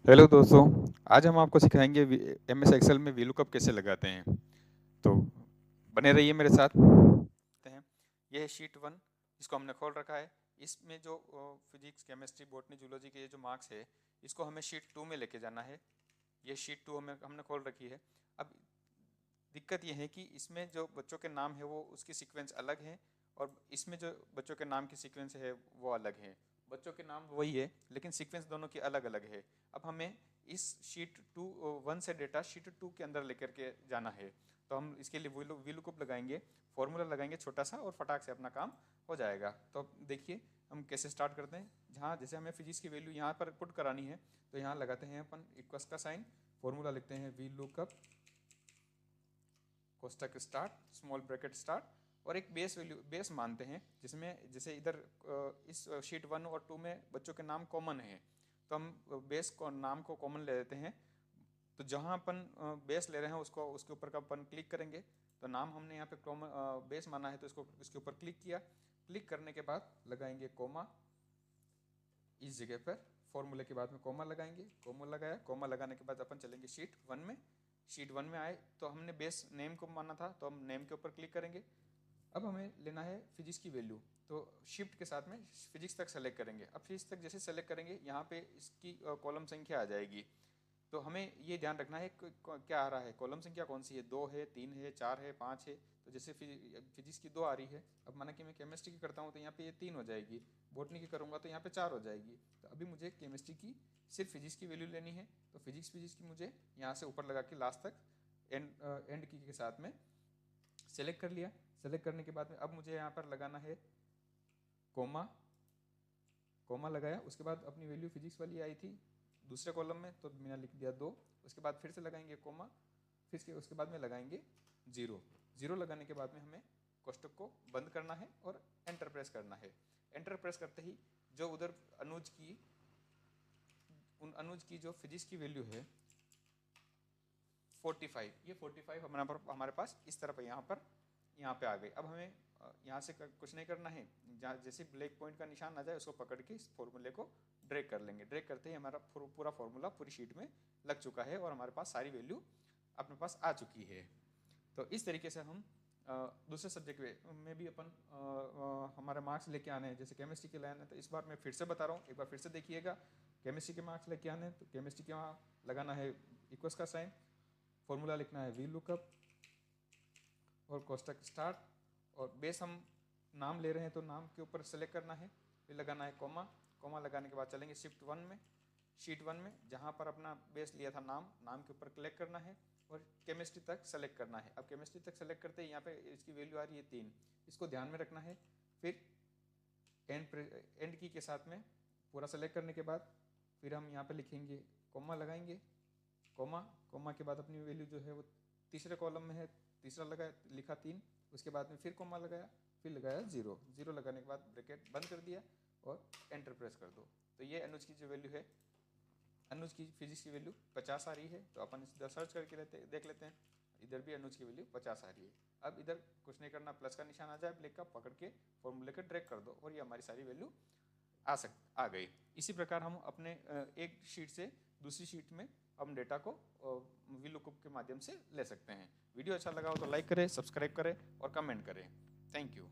Hello दोस्तों। आज हम आपको सिखाएंगे एम एस एक्सेल में वीलुकअप कैसे लगाते हैं। तो बने रहिए मेरे साथ। हैं ये है शीट वन, इसको हमने खोल रखा है। इसमें जो फिजिक्स केमिस्ट्री बॉटनी जूलॉजी के ये जो मार्क्स है, इसको हमें शीट टू में लेके जाना है। ये शीट टू हमने खोल रखी है। अब दिक्कत ये है कि इसमें जो बच्चों के नाम है वो उसकी सीक्वेंस अलग है, और इसमें जो बच्चों के नाम की सीक्वेंस है वो अलग है। बच्चों के नाम वही है लेकिन सीक्वेंस दोनों की अलग अलग है। अब हमें इस शीट टू वन से डेटा शीट टू के अंदर लेकर के जाना है। तो हम इसके लिए वीलुकअप लगाएंगे, फॉर्मूला लगाएंगे छोटा सा, और फटाक से अपना काम हो जाएगा। तो अब देखिए हम कैसे स्टार्ट करते हैं। जहाँ जैसे हमें फिजिक्स की वैल्यू यहाँ पर पुट करानी है, तो यहाँ लगाते हैं अपन इक्वस का साइन, फॉर्मूला लिखते हैं वीलुकअप कोष्टक स्टार्ट स्मॉल ब्रैकेट स्टार्ट, और एक बेस वैल्यू बेस मानते हैं, जिसमें जैसे इधर इस शीट वन और टू में बच्चों के नाम कॉमन है, तो हम बेस को नाम को कॉमन ले लेते हैं। तो जहाँ अपन बेस ले रहे हैं उसको उसके ऊपर का अपन क्लिक करेंगे। तो नाम हमने यहाँ पे कॉमन बेस माना है, तो इसको इसके ऊपर क्लिक किया। क्लिक करने के बाद लगाएंगे कोमा इस जगह पर, फॉर्मूले के बाद में कोमा लगाएंगे। कोमा लगाया, कोमा लगाने के बाद अपन चलेंगे शीट वन में। शीट वन में आए तो हमने बेस नेम को माना था, तो हम नेम के ऊपर क्लिक करेंगे। अब हमें लेना है फिजिक्स की वैल्यू, तो शिफ्ट के साथ में फिजिक्स तक सेलेक्ट करेंगे। अब फिजिक्स तक जैसे सेलेक्ट करेंगे, यहाँ पे इसकी कॉलम संख्या आ जाएगी। तो हमें ये ध्यान रखना है क्या आ रहा है, कॉलम संख्या कौन सी है, 2 है, 3 है, 4 है, 5 है। तो जैसे फिजिक्स की 2 आ रही है, अब माना कि मैं केमिस्ट्री की करता हूँ तो यहाँ पे ये 3 हो जाएगी। बॉटनी की करूँगा तो यहाँ पे 4 हो जाएगी। तो अभी मुझे केमिस्ट्री की सिर्फ फिजिक्स की वैल्यू लेनी है, तो फिजिक्स की मुझे यहाँ से ऊपर लगा के लास्ट तक एंड की के साथ में सेलेक्ट कर लिया। सेलेक्ट करने के बाद में अब मुझे यहाँ पर लगाना है कोमा। कोमा लगाया, उसके बाद अपनी वैल्यू फिजिक्स वाली आई थी दूसरे कॉलम में, तो मैंने लिख दिया 2। उसके बाद फिर से लगाएंगे कोमा, फिर उसके बाद में लगाएंगे 0। 0 लगाने के बाद में हमें कोष्टक को बंद करना है और एंटर प्रेस करना है। एंटर प्रेस करते ही जो उधर अनुज की जो फिजिक्स की वैल्यू है 45, ये 45 हमारे पास इस तरफ यहाँ पे आ गई। अब हमें यहाँ से कुछ नहीं करना है, जहाँ जैसे ब्लैक पॉइंट का निशान आ जाए उसको पकड़ के इस फॉर्मूले को ड्रैग कर लेंगे। ड्रैग करते ही हमारा पूरा फॉर्मूला पूरी शीट में लग चुका है और हमारे पास सारी वैल्यू अपने पास आ चुकी है। तो इस तरीके से हम दूसरे सब्जेक्ट में भी अपन हमारे मार्क्स लेके आने हैं। जैसे केमिस्ट्री के लाइन है, तो इस बार मैं फिर से बता रहा हूँ, एक बार फिर से देखिएगा। केमिस्ट्री के मार्क्स लेके आने हैं तो केमिस्ट्री के वहाँ लगाना है इक्वस का साइन, फॉर्मूला लिखना है वी लुकअप और कोष्टक स्टार्ट, और बेस हम नाम ले रहे हैं तो नाम के ऊपर सेलेक्ट करना है, फिर लगाना है कोमा। कोमा लगाने के बाद चलेंगे शिफ्ट वन में। शीट वन में जहाँ पर अपना बेस लिया था नाम के ऊपर क्लिक करना है और केमिस्ट्री तक सेलेक्ट करना है। अब केमिस्ट्री तक सेलेक्ट करते ही यहाँ पे इसकी वैल्यू आ रही है 3, इसको ध्यान में रखना है। फिर एंड की के साथ में पूरा सेलेक्ट करने के बाद फिर हम यहाँ पे लिखेंगे कोमा लगाएंगे। कोमा कोमा के बाद अपनी वैल्यू जो है वो तीसरे कॉलम में है, तीसरा लगाया लिखा 3। उसके बाद में फिर कोमा लगाया, फिर लगाया 0। 0 लगाने के बाद ब्रैकेट बंद कर दिया और एंटर प्रेस कर दो। तो ये अनुज की जो वैल्यू है, अनुज की फिजिक्स की वैल्यू 50 आ रही है। तो अपन इधर सर्च करके देख लेते हैं, इधर भी अनुज की वैल्यू 50 आ रही है। अब इधर कुछ नहीं करना, प्लस का निशान आ जाए ब्लैक का, पकड़ के फॉर्मूले का ड्रैग कर दो और ये हमारी सारी वैल्यू आ गई। इसी प्रकार हम अपने एक शीट से दूसरी शीट में हम डेटा को वीलुकअप के माध्यम से ले सकते हैं। वीडियो अच्छा लगा हो तो लाइक करें, सब्सक्राइब करें और कमेंट करें। Thank you.